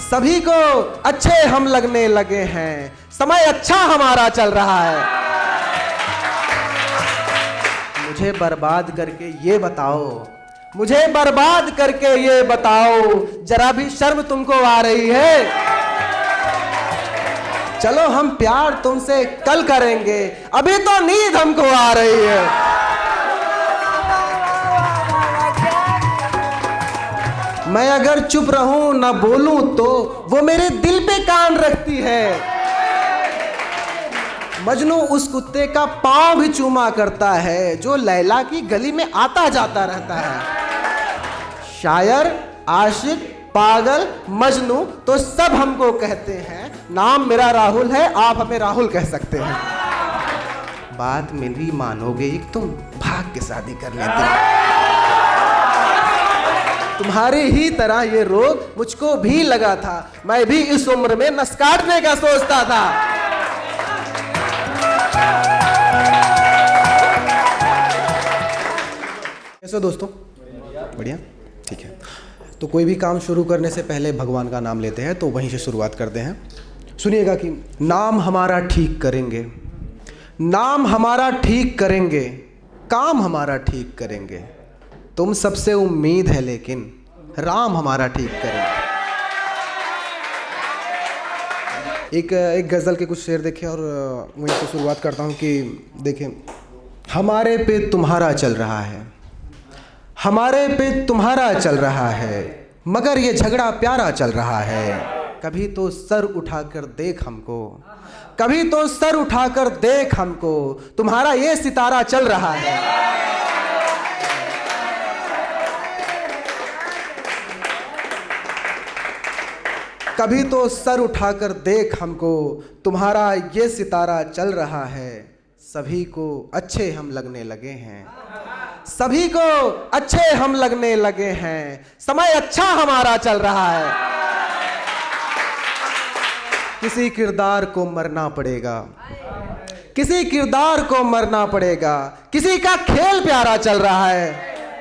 सभी को अच्छे हम लगने लगे हैं, समय अच्छा हमारा चल रहा है। मुझे बर्बाद करके ये बताओ, मुझे बर्बाद करके ये बताओ, जरा भी शर्म तुमको आ रही है? चलो हम प्यार तुमसे कल करेंगे, अभी तो नींद हमको आ रही है। मैं अगर चुप रहूं ना बोलूं तो वो मेरे दिल पे कान रखती है। मजनू उस कुत्ते का पांव भी चूमा करता है जो लैला की गली में आता जाता रहता है। शायर, आशिक, पागल, मजनू तो सब हमको कहते हैं। नाम मेरा राहुल है, आप हमें राहुल कह सकते हैं। बात मेरी मानोगे एक तुम, भाग के शादी कर लेते हैं। तुम्हारी ही तरह ये रोग मुझको भी लगा था, मैं भी इस उम्र में नस काटने का सोचता था। कैसे दोस्तों? बढ़िया, ठीक है। तो कोई भी काम शुरू करने से पहले भगवान का नाम लेते हैं, तो वहीं से शुरुआत करते हैं। सुनिएगा कि नाम हमारा ठीक करेंगे, नाम हमारा ठीक करेंगे, काम हमारा ठीक करेंगे। तुम सबसे उम्मीद है लेकिन राम हमारा ठीक करेंगे। एक गज़ल के कुछ शेर देखे और वहीं से शुरुआत करता हूँ कि देखें, हमारे पे तुम्हारा चल रहा है, हमारे पे तुम्हारा चल रहा है, मगर ये झगड़ा प्यारा चल रहा है। कभी तो सर उठाकर देख हमको, कभी तो सर उठाकर देख हमको, तुम्हारा ये सितारा चल रहा है। कभी तो सर उठाकर देख हमको, तुम्हारा ये सितारा चल रहा है। सभी को अच्छे हम लगने लगे हैं, सभी को अच्छे हम लगने लगे हैं, समय अच्छा हमारा चल रहा है। किसी किरदार को मरना पड़ेगा, किसी किरदार को मरना पड़ेगा, किसी का खेल प्यारा चल रहा है,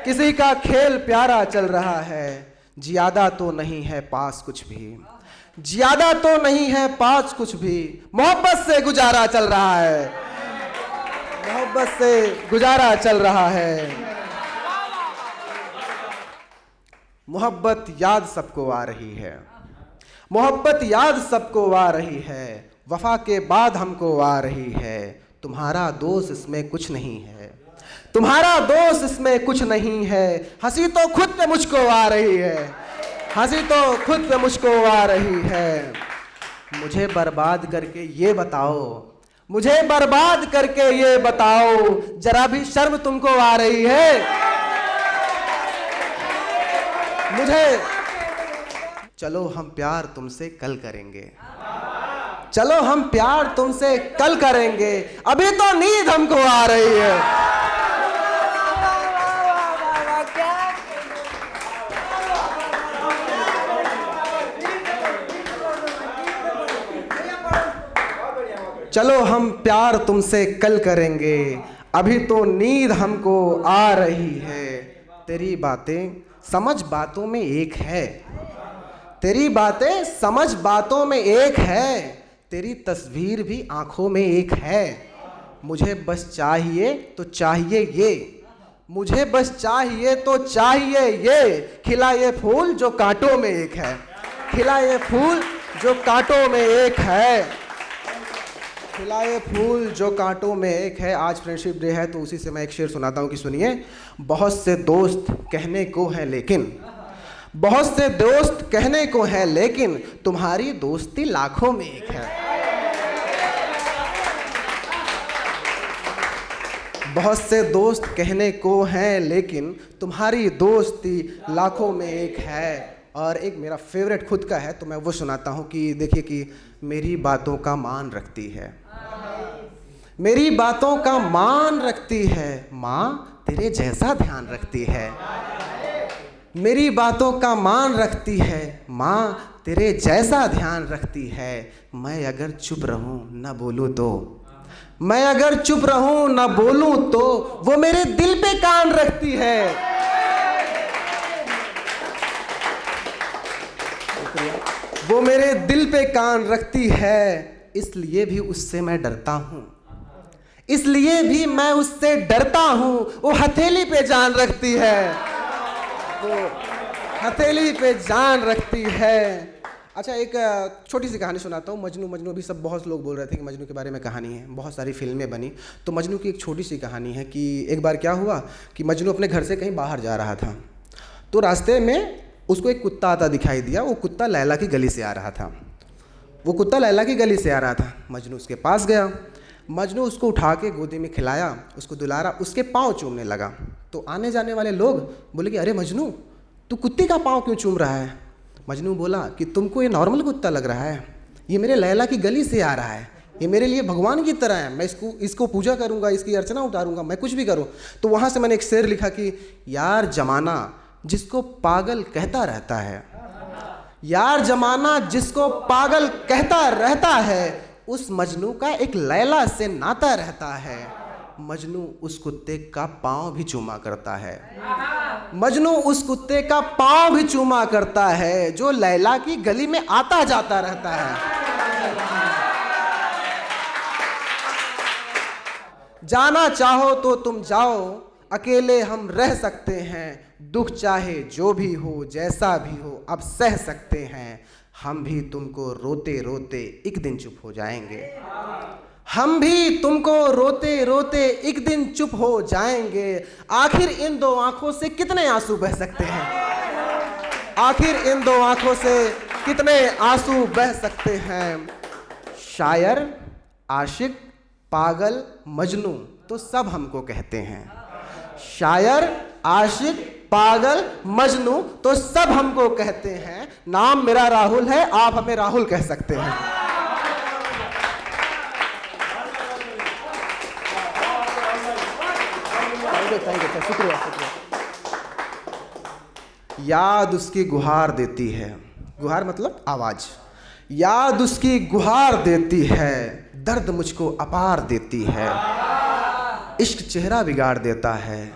किसी का खेल प्यारा चल रहा है। ज्यादा तो नहीं है पास कुछ भी, ज्यादा तो नहीं है पास कुछ भी, मोहब्बत से गुजारा चल रहा है, मोहब्बत से गुजारा चल रहा है। मोहब्बत याद सबको आ रही है, मोहब्बत याद सबको आ रही है, वफा के बाद हमको आ रही है। तुम्हारा दोस्त इसमें कुछ नहीं है, तुम्हारा दोस्त इसमें कुछ नहीं है। हंसी तो खुद पे मुझको आ रही है, हंसी तो खुद पे मुझको आ रही है। मुझे बर्बाद करके ये बताओ, मुझे बर्बाद करके ये बताओ, जरा भी शर्म तुमको आ रही है? मुझे चलो हम प्यार तुमसे कल करेंगे, चलो हम प्यार तुमसे कल करेंगे, अभी तो नींद हमको आ रही है। चलो हम प्यार तुमसे कल करेंगे, अभी तो नींद हमको आ रही है। तेरी बातें समझ बातों में एक है, तेरी बातें समझ बातों में एक है, तेरी तस्वीर भी आंखों में एक है। मुझे बस चाहिए तो चाहिए ये, मुझे बस चाहिए तो चाहिए ये, खिला ये फूल जो कांटों में एक है, खिला ये फूल जो कांटों में एक है, खिलाए फूल जो कांटों में एक है। आज फ्रेंडशिप डे है तो उसी से मैं एक शेर सुनाता हूँ कि सुनिए। बहुत से दोस्त कहने को है लेकिन, बहुत से दोस्त कहने को है लेकिन, तुम्हारी दोस्ती लाखों में एक है। बहुत से दोस्त कहने को है लेकिन, तुम्हारी दोस्ती लाखों में एक है। और एक मेरा फेवरेट खुद का है तो मैं वो सुनाता हूँ कि देखिए कि मेरी बातों का मान रखती है, मेरी बातों का मान रखती है, माँ तेरे जैसा ध्यान रखती है। मेरी बातों का मान रखती है, माँ तेरे जैसा ध्यान रखती है। मैं अगर चुप रहूं ना बोलूं तो, मैं अगर चुप रहूं ना बोलूं तो वो मेरे दिल पे कान रखती है। वो मेरे दिल पे कान रखती है, इसलिए भी उससे मैं डरता हूँ, इसलिए भी मैं उससे डरता हूँ। वो हथेली पे जान रखती है, वो हथेली पे जान रखती है। अच्छा, एक छोटी सी कहानी सुनाता हूँ। मजनू मजनू अभी सब बहुत लोग बोल रहे थे कि मजनू के बारे में कहानी है, बहुत सारी फिल्में बनी। तो मजनू की एक छोटी सी कहानी है कि एक बार क्या हुआ कि मजनू अपने घर से कहीं बाहर जा रहा था, तो रास्ते में उसको एक कुत्ता आता दिखाई दिया। वो कुत्ता लैला की गली से आ रहा था, वो कुत्ता लैला की गली से आ रहा था। मजनू उसके पास गया, मजनू उसको उठा के गोदी में खिलाया, उसको दुलारा, उसके पाँव चूमने लगा। तो आने जाने वाले लोग बोले कि अरे मजनू, तू कुत्ते का पाँव क्यों चूम रहा है? मजनू बोला कि तुमको ये नॉर्मल कुत्ता लग रहा है, ये मेरे लैला की गली से आ रहा है, ये मेरे लिए भगवान की तरह है, मैं इसको पूजा करूँगा, इसकी अर्चना उतारूँगा, मैं कुछ भी करूँ। तो वहाँ से मैंने एक शेर लिखा कि यार जमाना जिसको पागल कहता रहता है, यार जमाना जिसको पागल कहता रहता है, उस मजनू का एक लैला से नाता रहता है। मजनू उस कुत्ते का पाँव भी चूमा करता है, मजनू उस कुत्ते का पाँव भी चूमा करता है जो लैला की गली में आता जाता रहता है। जाना चाहो तो तुम जाओ, अकेले हम रह सकते हैं, दुख चाहे जो भी हो जैसा भी हो अब सह सकते हैं। हम भी तुमको रोते रोते एक दिन चुप हो जाएंगे, हम भी तुमको रोते रोते एक दिन चुप हो जाएंगे। आखिर इन दो आंखों से कितने आंसू बह सकते हैं, आखिर इन दो आंखों से कितने आंसू बह सकते हैं। शायर, आशिक, पागल, मजनू तो सब हमको कहते हैं। शायर, आशिक, पागल, मजनू तो सब हमको कहते हैं। नाम मेरा राहुल है, आप हमें राहुल कह सकते हैं। शुक्रिया शुक्रिया। याद उसकी गुहार देती है, गुहार मतलब आवाज, याद उसकी गुहार देती है, दर्द मुझको अपार देती है। इश्क चेहरा बिगाड़ देता है,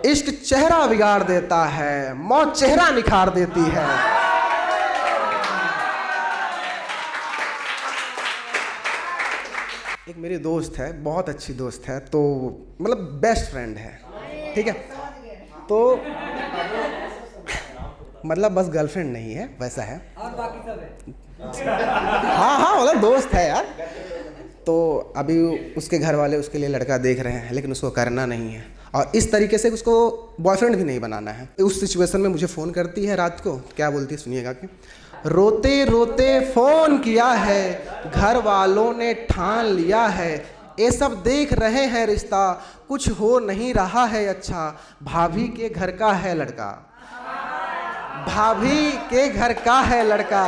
इश्क चेहरा बिगाड़ देता है, मौत चेहरा निखार देती है। एक मेरी दोस्त है, बहुत अच्छी दोस्त है, तो मतलब बेस्ट फ्रेंड है, ठीक है। तो मतलब बस गर्लफ्रेंड नहीं है, वैसा है, और बाकी सब है। हाँ मतलब दोस्त है यार। तो अभी उसके घर वाले उसके लिए लड़का देख रहे हैं, लेकिन उसको करना नहीं है, और इस तरीके से उसको बॉयफ्रेंड भी नहीं बनाना है। उस सिचुएशन में मुझे फ़ोन करती है रात को, क्या बोलती है सुनिएगा कि रोते रोते फ़ोन किया है, घर वालों ने ठान लिया है, ये सब देख रहे हैं रिश्ता कुछ हो नहीं रहा है अच्छा। भाभी के घर का है लड़का, भाभी के घर का है लड़का,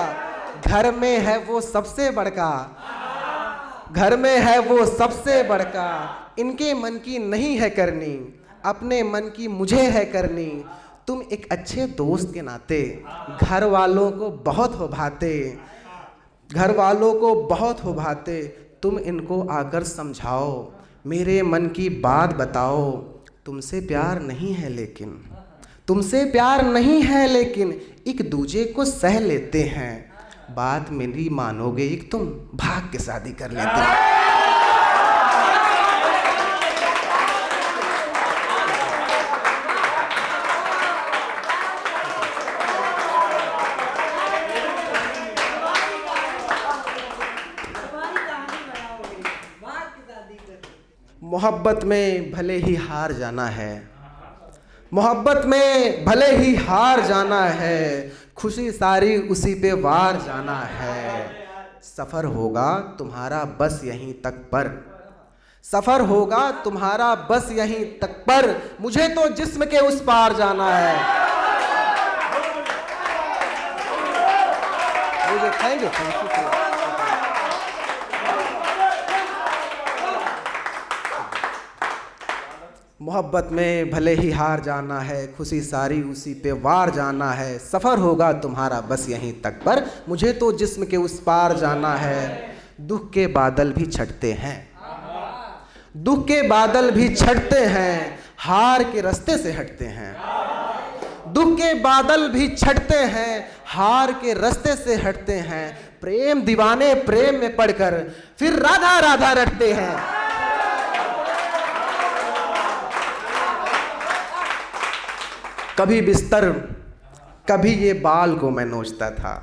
घर में है वो सबसे बड़का, घर में है वो सबसे बड़का। इनके मन की नहीं है करनी, अपने मन की मुझे है करनी। तुम एक अच्छे दोस्त के नाते घर वालों को बहुत हो भाते, घर वालों को बहुत हो भाते। तुम इनको आकर समझाओ, मेरे मन की बात बताओ। तुमसे प्यार नहीं है लेकिन, तुमसे प्यार नहीं है लेकिन एक दूजे को सह लेते हैं। बात मेरी मानोगे एक तुम, भाग के शादी कर लेते हैं। मोहब्बत में भले ही हार जाना है, मोहब्बत में भले ही हार जाना है, खुशी सारी उसी पे वार जाना है। सफ़र होगा तुम्हारा बस यहीं तक पर, सफ़र होगा तुम्हारा बस यहीं तक पर, मुझे तो जिस्म के उस पार जाना है। मुझे थैंक यू। मोहब्बत में भले ही हार जाना है, खुशी सारी उसी पे वार जाना है। सफ़र होगा तुम्हारा बस यहीं तक पर, मुझे तो जिस्म के उस पार जाना है। दुख के बादल भी छटते हैं, दुख के बादल भी छटते हैं, हार के रास्ते से हटते हैं। दुख के बादल भी छटते हैं, हार के रास्ते से हटते हैं। प्रेम दीवाने प्रेम में पड़कर फिर राधा राधा रटते हैं। कभी बिस्तर कभी ये बाल को मैं नोचता था,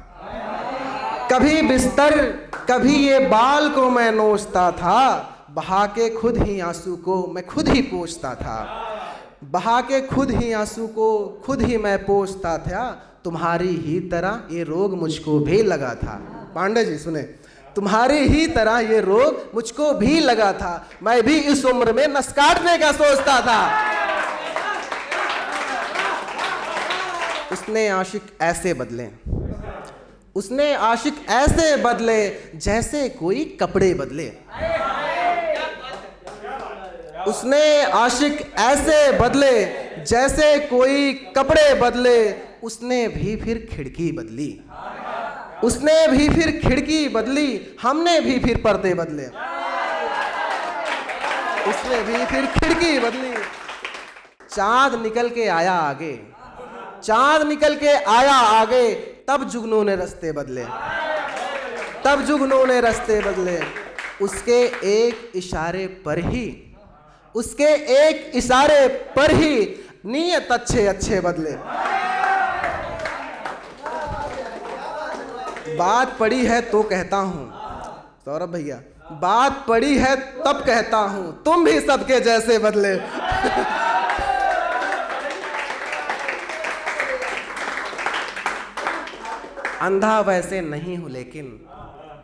कभी बिस्तर कभी ये बाल को मैं नोचता था। बहा के खुद ही आंसू को मैं खुद ही पोंछता था, बहा के खुद ही आंसू को खुद ही मैं पोंछता था। तुम्हारी ही तरह ये रोग मुझको भी लगा था। पांडे जी सुने, तुम्हारी ही तरह ये रोग मुझको भी लगा था। मैं भी इस उम्र में नस काटने का सोचता था। उसने आशिक ऐसे बदले, उसने आशिक ऐसे बदले जैसे कोई कपड़े बदले। उसने आशिक ऐसे बदले जैसे कोई कपड़े बदले। उसने भी फिर खिड़की बदली, उसने भी फिर खिड़की बदली। हमने भी फिर पर्दे बदले, उसने भी फिर खिड़की बदली। चांद निकल के आया आगे, चांद निकल के आया आगे। तब जुगनू ने रास्ते बदले, तब जुगनू ने रास्ते बदले। उसके एक इशारे पर ही, उसके एक इशारे पर ही नियत अच्छे अच्छे बदले। बात पड़ी है तो कहता हूं सौरभ भैया, बात पड़ी है तब कहता हूं, तुम भी सबके जैसे बदले। अंधा वैसे नहीं हूं लेकिन,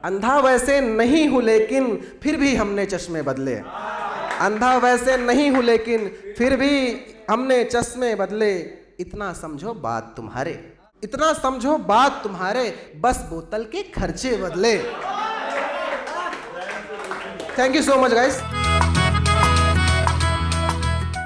अंधा वैसे नहीं हूं लेकिन फिर भी हमने चश्मे बदले। अंधा वैसे नहीं हूं लेकिन फिर भी हमने चश्मे बदले। इतना समझो बात तुम्हारे, इतना समझो बात तुम्हारे, बस बोतल के खर्चे बदले। Thank you so much guys.